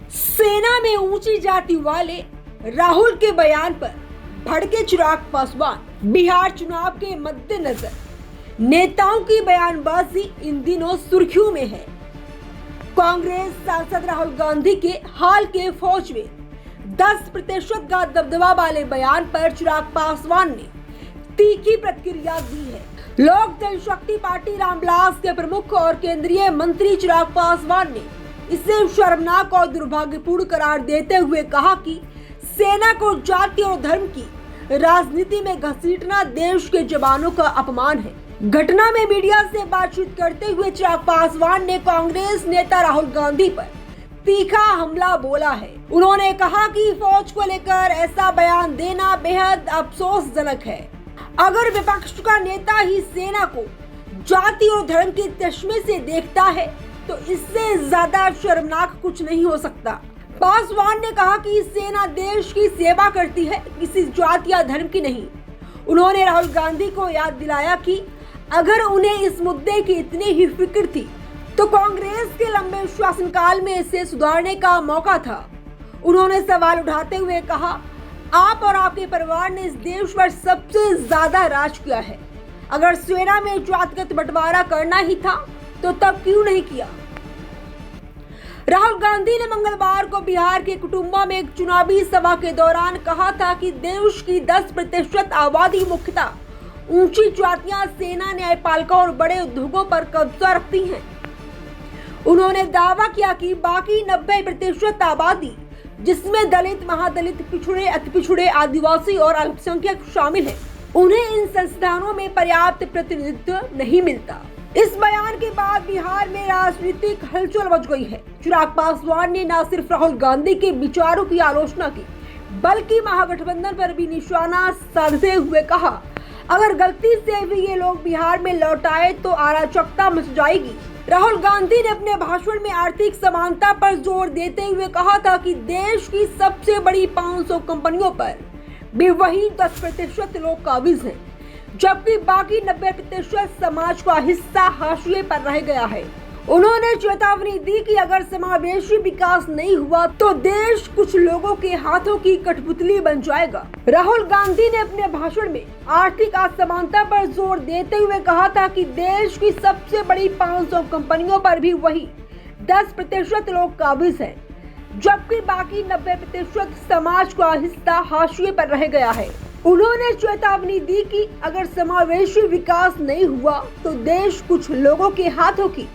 सेना में ऊंची जाति वाले राहुल के बयान पर भड़के चिराग पासवान। बिहार चुनाव के मद्देनजर नेताओं की बयानबाजी इन दिनों सुर्खियों में है। कांग्रेस सांसद राहुल गांधी के हाल के फौज में 10% का दबदबा वाले बयान पर चिराग पासवान ने तीखी प्रतिक्रिया दी है। लोक जनशक्ति पार्टी रामविलास के प्रमुख और केंद्रीय मंत्री चिराग पासवान ने इसे शर्मनाक और दुर्भाग्यपूर्ण करार देते हुए कहा कि सेना को जाति और धर्म की राजनीति में घसीटना देश के जवानों का अपमान है। घटना में मीडिया से बातचीत करते हुए चिराग पासवान ने कांग्रेस नेता राहुल गांधी पर तीखा हमला बोला है। उन्होंने कहा कि फौज को लेकर ऐसा बयान देना बेहद अफसोसजनक है। अगर विपक्ष का नेता ही सेना को जाति और धर्म के चश्मे से देखता है तो इससे ज्यादा शर्मनाक कुछ नहीं हो सकता। पासवान ने कहा कि सेना देश की सेवा करती है, किसी जाति या धर्म की नहीं। उन्होंने राहुल गांधी को याद दिलाया कि अगर उन्हें इस मुद्दे की इतनी ही फिक्र थी तो कांग्रेस के लंबे शासनकाल में इसे सुधारने का मौका था। उन्होंने सवाल उठाते हुए कहा, आप और आपके परिवार ने इस देश पर सबसे ज्यादा राज किया है। अगर सेना में जातिगत बंटवारा करना ही था तो तब क्यों नहीं किया। राहुल गांधी ने मंगलवार को बिहार के कुटुंबा में एक चुनावी सभा के दौरान कहा था कि देश की 10% आबादी मुख्यतः ऊंची जातियां सेना, न्यायपालिका और बड़े उद्योगों पर कब्जा रखती हैं। उन्होंने दावा किया कि बाकी 90% आबादी, जिसमें दलित, महादलित, पिछड़े, अति पिछड़े, आदिवासी और अल्पसंख्यक शामिल हैं, उन्हें इन संस्थानों में पर्याप्त प्रतिनिधित्व नहीं मिलता। इस बयान के बाद बिहार में राजनीतिक हलचल मच गई है। चिराग पासवान ने न सिर्फ राहुल गांधी के विचारों की आलोचना की बल्कि महागठबंधन पर भी निशाना साधते हुए कहा, अगर गलती से भी ये लोग बिहार में लौट आए तो अराजकता मच जाएगी। राहुल गांधी ने अपने भाषण में आर्थिक समानता पर जोर देते हुए कहा था कि देश की सबसे बड़ी 500 कंपनियों पर भी वही 10% लोग काबिज हैं, जबकि बाकी 90% समाज का हिस्सा हाशिए पर रह गया है। उन्होंने चेतावनी दी कि अगर समावेशी विकास नहीं हुआ तो देश कुछ लोगों के हाथों की कठपुतली बन जाएगा। राहुल गांधी ने अपने भाषण में आर्थिक असमानता पर जोर देते हुए कहा था कि देश की सबसे बड़ी 500 कंपनियों पर भी वही 10% लोग काबिज हैं, जबकि बाकी 90% समाज का हिस्सा हाशिए पर रह गया है। उन्होंने चेतावनी दी कि अगर समावेशी विकास नहीं हुआ तो देश कुछ लोगों के हाथों की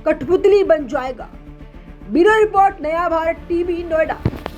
कठपुतली बन जाएगा। ब्यूरो रिपोर्ट, नया भारत टीवी, नोएडा।